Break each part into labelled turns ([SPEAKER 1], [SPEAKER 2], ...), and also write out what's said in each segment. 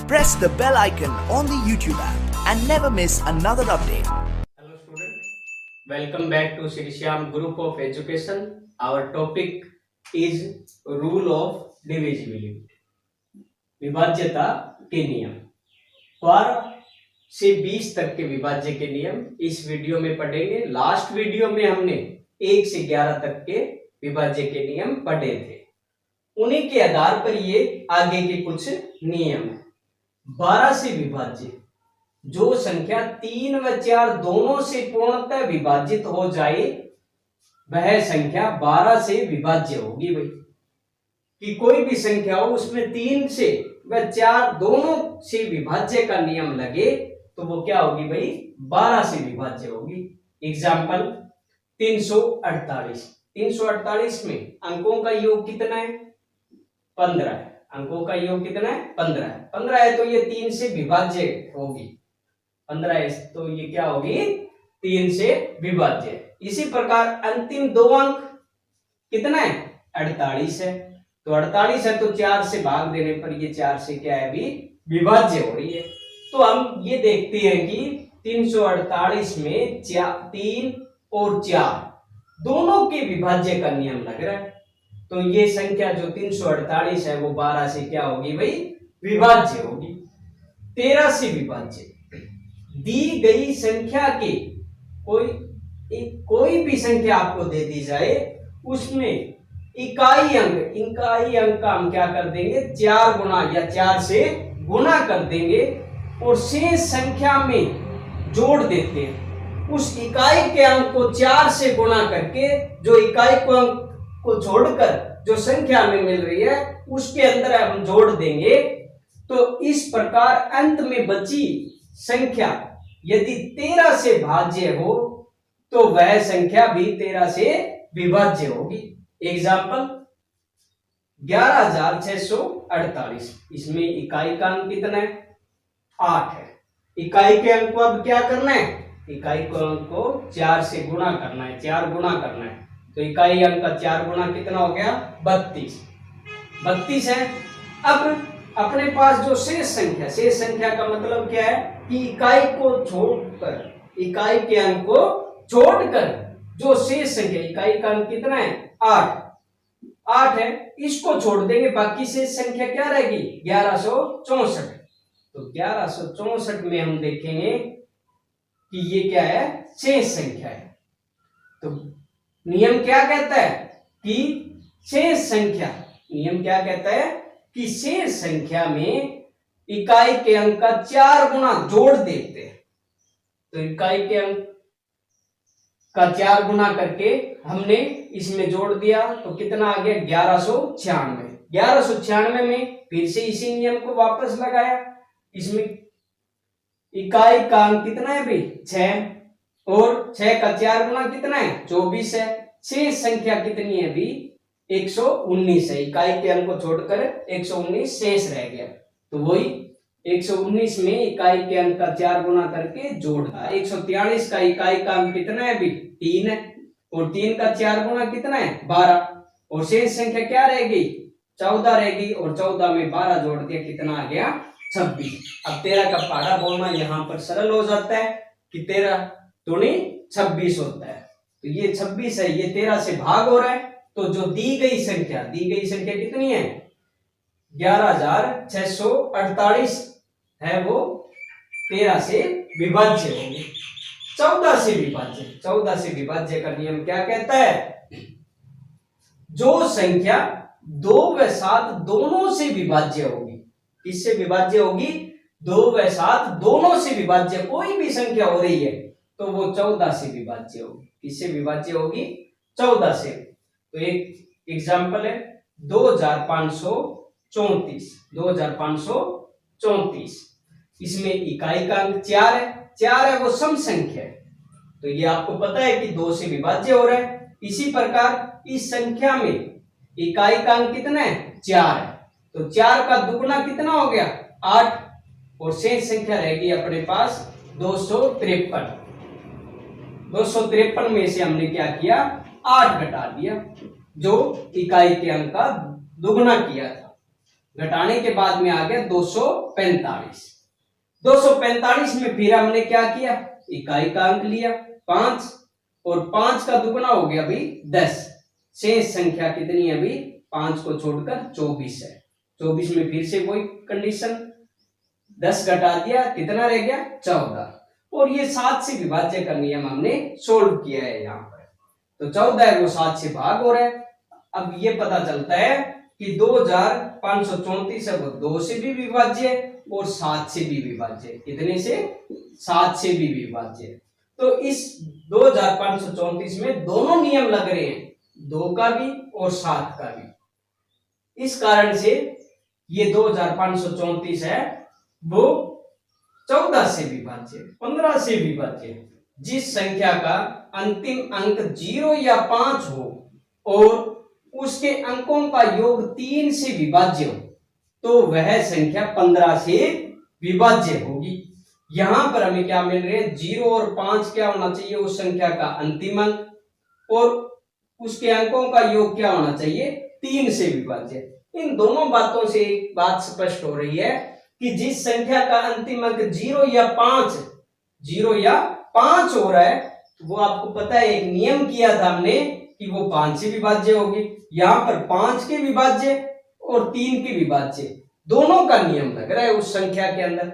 [SPEAKER 1] press the bell icon on the YouTube app and never miss another update.
[SPEAKER 2] Hello student, welcome back to Sri Shyam Group of Education. Our topic is rule of divisibility. विभाज्यता के नियम। 12 से 20 तक के विभाज्य के नियम इस video में पढ़ेंगे। लास्ट वीडियो में हमने 1 से 11 तक के विभाज्य के नियम पढ़े थे, उन्हीं के आधार पर ये आगे के कुछ नियम है। 12 से विभाज्य जो संख्या 3 व 4 दोनों से पूर्णतः विभाजित हो जाए वह संख्या 12 से विभाज्य होगी। भाई कि कोई भी संख्या हो उसमें 3 से व 4 दोनों से विभाज्य का नियम लगे तो वो क्या होगी भाई, 12 से विभाज्य होगी। एग्जाम्पल 348। 348 में अंकों का योग कितना है, 15 है। अंकों का योग कितना है, 15 है। 15 है तो ये 3 से विभाज्य होगी। 15 है तो ये क्या होगी, 3 से विभाज्य। इसी प्रकार अंतिम दो अंक कितना है, 48 है। तो 48 है तो 4 से भाग देने पर ये 4 से क्या है, अभी विभाज्य हो रही है। तो हम ये देखते हैं कि 348 में 3 और 4 दोनों के विभाज्य का नियम लग रहा है। तो ये संख्या जो 348 है वो 12 से क्या होगी भाई, विभाज्य होगी। 13 से विभाज्य दी गई संख्या के कोई भी संख्या आपको दे दी जाए उसमें इकाई अंक का हम क्या कर देंगे, 4 गुना या 4 से गुणा कर देंगे और शेष संख्या में जोड़ देते हैं। उस इकाई के अंक को 4 से गुणा करके जो इकाई को अंक को छोड़कर जो संख्या हमें मिल रही है उसके अंदर हम जोड़ देंगे। तो इस प्रकार अंत में बची संख्या यदि 13 से भाज्य हो तो वह संख्या भी 13 से विभाज्य होगी। एग्जाम्पल 11648। इसमें इकाई का अंक कितना है, 8 है। इकाई के अंक को अब क्या करना है, इकाई के अंक को 4 से गुणा करना है, 4 गुणा करना है। तो इकाई अंक का 4 गुणा कितना हो गया, 32 है। अब अपने पास जो शेष संख्या का मतलब क्या है कि इकाई को छोड़कर, इकाई के अंक को छोड़कर जो शेष संख्या, इकाई का अंक कितना है, 8 है, इसको छोड़ देंगे, बाकी शेष संख्या क्या रहेगी, 1164। तो 1164 में हम देखेंगे कि ये क्या है, शेष संख्या है। तो नियम क्या कहता है कि शेष संख्या, नियम क्या कहता है कि शेष संख्या में इकाई के अंक का 4 गुना जोड़ देते हैं। तो इकाई के अंक का 4 गुना करके हमने इसमें जोड़ दिया तो कितना आ गया, 1196। 1196 में फिर से इसी नियम को वापस लगाया। इसमें इकाई का अंक कितना है भाई, 6 और 6 का 4 गुना कितना है, 24 है। शेष संख्या कितनी है अभी, 119 है। इकाई के अंक को छोड़कर 119 शेष रह गया। तो वही 119 में इकाई के अंक का 4 गुना करके जोड़ा। 143 का इकाई का अंक कितना है अभी, 3 है और 3 का 4 गुना कितना है, 12 और शेष संख्या क्या रहेगी, 14 रहेगी और 14 में 12 जोड़ दिया, कितना आ गया, 26। अब 13 का पहाड़ा बोलना यहाँ पर सरल हो जाता है कि 13 दूनी 26 होता है। तो ये 26 है, ये 13 से भाग हो रहा है। तो जो दी गई संख्या कितनी है, 11648 है, वो 13 से विभाज्य होगी। 14 से विभाज्य का नियम क्या कहता है, जो संख्या 2 व 7 दोनों से विभाज्य होगी। किससे विभाज्य होगी, 2 व 7 दोनों से विभाज्य कोई भी संख्या हो रही है तो वो 14 से विभाज्य होगी। किससे विभाज्य होगी, 14 से। तो एक एग्जाम्पल है 2534। इसमें इकाई का अंक 4 है, वो सम संख्या है। तो ये आपको पता है कि 2 से विभाज्य हो रहा है। इसी प्रकार इस संख्या में इकाई का अंक कितना है, 4 है। तो 4 का दुगुना कितना हो गया, 8 और शेष संख्या रहेगी अपने पास 253। 253 में से हमने क्या किया, 8 घटा दिया जो इकाई के अंक का दुगुना किया था। घटाने के बाद में आ गया 245। 245 में फिर हमने क्या किया, इकाई का अंक लिया 5 और 5 का दुगना हो गया अभी 10। शेष संख्या कितनी है अभी, 5 को छोड़कर 24 है। 24 में फिर से वही कंडीशन, 10 घटा दिया, कितना रह गया 14। और ये 7 से विभाज्य का नियम हमने सोल्व किया है यहाँ पर। तो 14 है वो 7 से भाग हो रहा है। अब ये पता चलता है कि 2534 है वो 2 से भी विभाज्य है और 7 से भी विभाज्य है। कितने से, 7 से भी विभाज्य है। तो इस 2534 में दोनों नियम लग रहे हैं, 2 का भी और 7 का भी। इस कारण से ये 2534 है वो 14 से विभाज्य, 15 से विभाज्य। जिस संख्या का अंतिम अंक 0 या 5 हो और उसके अंकों का योग 3 से विभाज्य हो तो वह संख्या 15 से विभाज्य होगी। यहां पर हमें क्या मिल रहे हैं, 0 और 5 क्या होना चाहिए, उस संख्या का अंतिम अंक, और उसके अंकों का योग क्या होना चाहिए, 3 से विभाज्य। इन दोनों बातों से एक बात स्पष्ट हो रही है कि जिस संख्या का अंतिम अंक 0 या 5 हो रहा है, वो आपको पता है एक नियम किया था हमने कि वो 5 से विभाज्य होगी। यहां पर 5 के विभाज्य और 3 के विभाज्य दोनों का नियम लग रहा है उस संख्या के अंदर।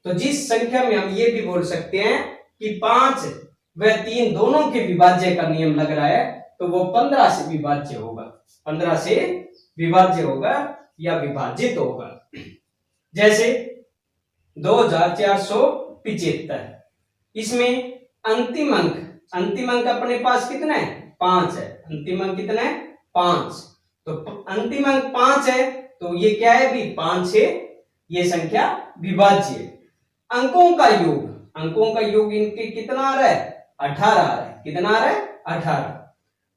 [SPEAKER 2] तो जिस संख्या में हम ये भी बोल सकते हैं कि 5 व 3 दोनों के विभाज्य का नियम लग रहा है, तो वो 15 से विभाज्य होगा, 15 से विभाज्य होगा या विभाजित होगा। जैसे 2475, इसमें अंतिम अंक अपने पास कितना है, 5 है। अंतिम अंक कितना है, 5। तो अंतिम अंक 5 है तो ये क्या है भी, 5 से ये संख्या विभाज्य है। अंकों का योग इनके कितना आ रहा है, 18 आ रहा है। कितना आ रहा है, 18।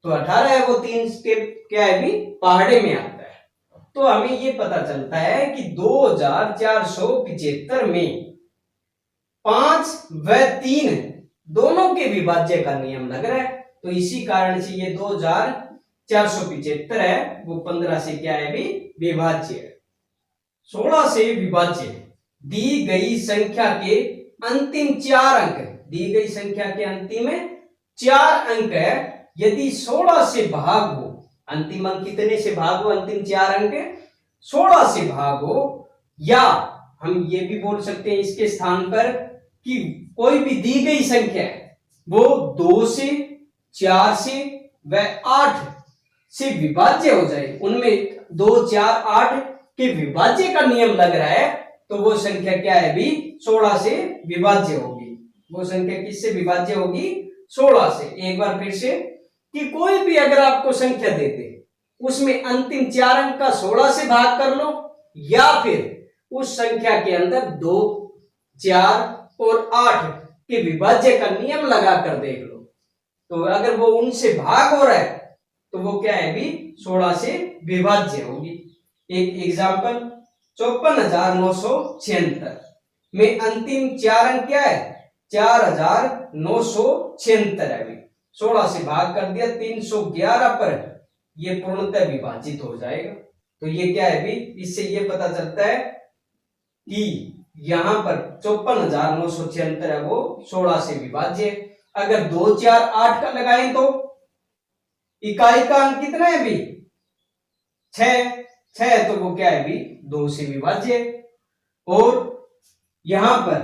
[SPEAKER 2] तो 18 है वो 3 स्टेप क्या है भी, पहाड़े में आता है। तो हमें ये पता चलता है कि 2475 में 5 व 3 दोनों के विभाज्य का नियम लग रहा है। तो इसी कारण से ये 2475 है वो 15 से क्या है भी, विभाज्य है। 16 से विभाज्य, दी गई संख्या के अंतिम 4 अंक, दी गई संख्या के अंतिम 4 अंक है, यदि 16 से भाग हो, अंतिम अंक कितने से भाग हो, अंतिम 4 अंक 16 से भाग हो, या हम ये भी बोल सकते हैं इसके स्थान पर कि कोई भी दी गई संख्या है वो 2 से, 4 से व 8 से विभाज्य हो जाए, उनमें 2, 4, 8 के विभाज्य का नियम लग रहा है, तो वो संख्या क्या है भी, 16 से विभाज्य होगी। वो संख्या किससे विभाज्य होगी, 16 से। एक बार फिर से, कि कोई भी अगर आपको संख्या देते उसमें अंतिम 4 अंक का 16 से भाग कर लो, या फिर उस संख्या के अंदर 2, 4 और 8 के विभाज्य का नियम लगा कर देख लो। तो अगर वो उनसे भाग हो रहा है तो वो क्या है भी, 16 से विभाज्य होगी। एक एग्जांपल, 54,976 में अंतिम 4 अंक क्या है, 4,976 है। 16 से भाग कर दिया, 311 पर ये पूर्णतः विभाजित हो जाएगा। तो ये क्या है भी, इससे ये पता चलता है कि यहां पर 54,976 है वो 16 से विभाज्य है। अगर 2, 4, 8 का लगाएं तो इकाई का अंक कितना है भी, 6 है, तो वो क्या है भी, 2 से विभाज्य है। और यहां पर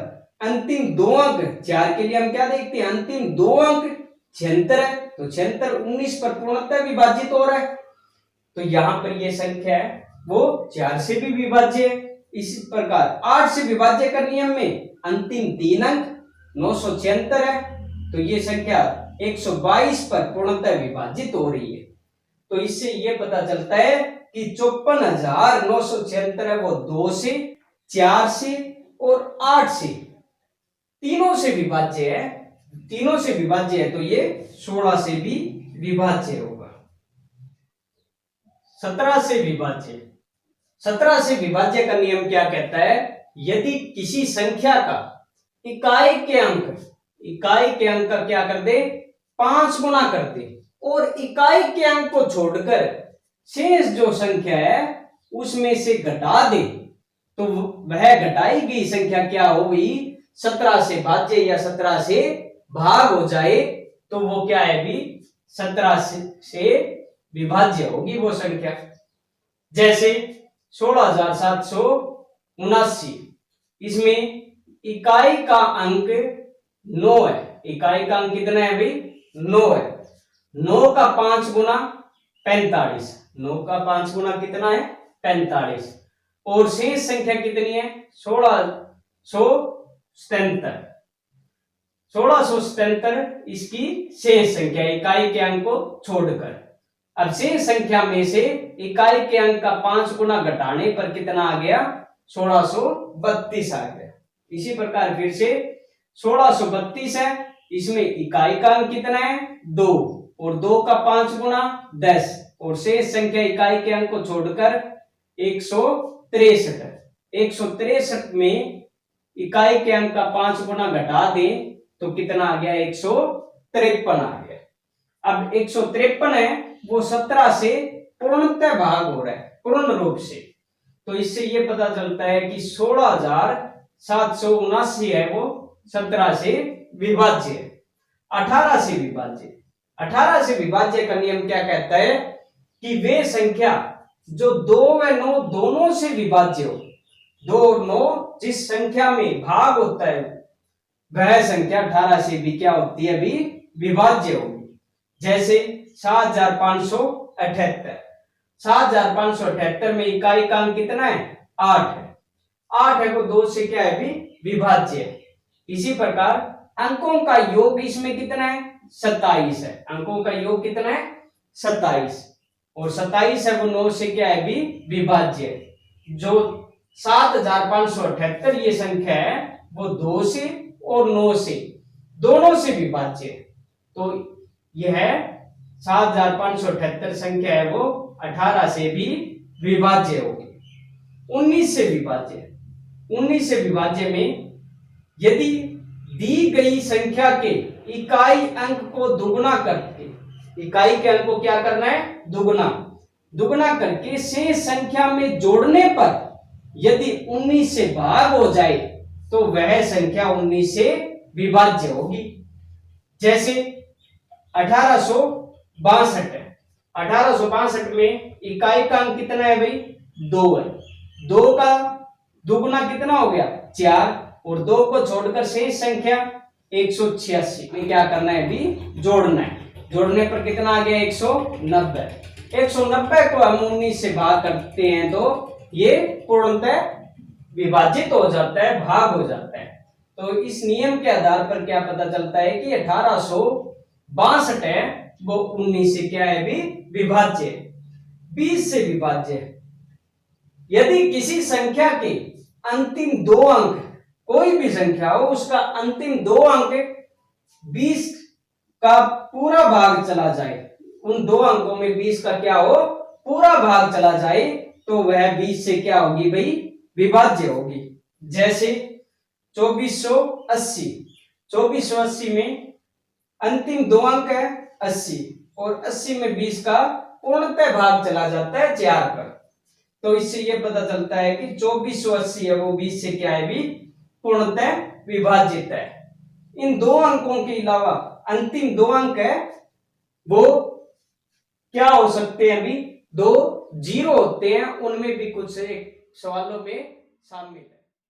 [SPEAKER 2] अंतिम 2 अंक, 4 के लिए हम क्या देखते हैं, अंतिम 2 अंक 76 है, तो 76 19 पर पूर्णतः विभाजित हो रहा है। तो यहां पर ये संख्या है वो 4 से भी विभाज्य है। इसी प्रकार 8 से विभाज्य का नियम में अंतिम 3 अंक 976 है, तो ये संख्या 122 पर पूर्णतः विभाजित हो रही है। तो इससे ये पता चलता है कि 54,976 है वो 2 से, 4 से और 8 से, तीनों से विभाज्य है। तीनों से विभाज्य है तो ये 16 से भी विभाज्य होगा। 17 से विभाज्य, 17 से विभाज्य का नियम क्या कहता है, यदि किसी संख्या का इकाई के अंक का क्या कर दे, 5 गुना कर दे, और इकाई के अंक को छोड़कर शेष जो संख्या है उसमें से घटा दे तो वह घटाई गई संख्या क्या हो गई, 17 से भाज्य या 17 से भाग हो जाए तो वो क्या है भी 17 से विभाज्य होगी वो संख्या। जैसे 16,779, इसमें इकाई का अंक 9 है। इकाई का अंक कितना है भाई, 9 है। 9 का 5 गुना 45, 9 का 5 गुना कितना है 45, और शेष संख्या कितनी है 1677 इसकी शेष संख्या इकाई के अंक को छोड़कर। अब शेष संख्या में से इकाई के अंक का 5 गुना घटाने पर कितना आ गया 1632 आ गया। इसी प्रकार फिर से 1632 है, इसमें इकाई का अंक कितना है 2 और 2 का 5 गुना 10 और शेष संख्या इकाई के अंक को छोड़कर 163। 163 में इकाई के अंक का 5 गुना घटा दें तो कितना आ गया 153 आ गया। अब 153 है वो 17 से पूर्णतः भाग हो रहा है पूर्ण रूप से, तो इससे ये पता चलता है कि 16,779 है वो 17 से विभाज्य है, 18 से विभाज्य। 18 से विभाज्य का नियम क्या कहता है कि वे संख्या जो 2 व 9 दोनों से विभाज्य हो, 2 और 9 जिस संख्या में भाग होता है वह संख्या 18 से भी क्या होती है अभी विभाज्य होगी। जैसे 7,578, 7,578 में इकाई का अंक कितना है 8 है, 8 है वो 2 से क्या है भी विभाज्य है। इसी प्रकार अंकों का योग इसमें कितना है 27 है, अंकों का योग कितना है 27 और 27 है वो 9 से क्या है भी विभाज्य है। जो 7,578 ये संख्या है वो 2 से और 9 से दोनों से विभाज्य है, तो यह 7,578 संख्या है वो 18 से भी विभाज्य होगी। 19 से विभाज्य, 19 से विभाज्य में यदि दी गई संख्या के इकाई अंक को दुगुना करके, इकाई के अंक को क्या करना है दुगुना करके शेष संख्या में जोड़ने पर यदि 19 से भाग हो जाए तो वह संख्या 19 से विभाज्य होगी। जैसे 1862 है, 1862 में इकाई का अंक कितना है भाई 2 है, 2 का दुगुना कितना हो गया 4 और 2 को छोड़कर शेष संख्या 186 में क्या करना है भी जोड़ना है। जोड़ने पर कितना आ गया 190। 190 को हम 19 से भाग करते हैं तो ये पूर्णतः विभाजित हो जाता है, भाग हो जाता है। तो इस नियम के आधार पर क्या पता चलता है कि 1862 है वो 19 से क्या है भी विभाज्य, 20 से विभाज्य। यदि किसी संख्या के अंतिम 2 अंक, कोई भी संख्या हो उसका अंतिम 2 अंक 20 का पूरा भाग चला जाए, उन 2 अंकों में 20 का क्या हो पूरा भाग चला जाए तो वह 20 से क्या होगी भाई विभाज्य होगी। जैसे 2480, 2480 में अंतिम 2 अंक है 80 और 80 में 20 का पूर्णतः भाग चला जाता है 4 पर, तो इससे यह पता चलता है कि 2480 है वो 20 से क्या है भी पूर्णतः विभाजित है। इन 2 अंकों के अलावा अंतिम 2 अंक है वो क्या हो सकते हैं अभी 2 जीरो होते हैं, उनमें भी कुछ सवालों में शामिल है।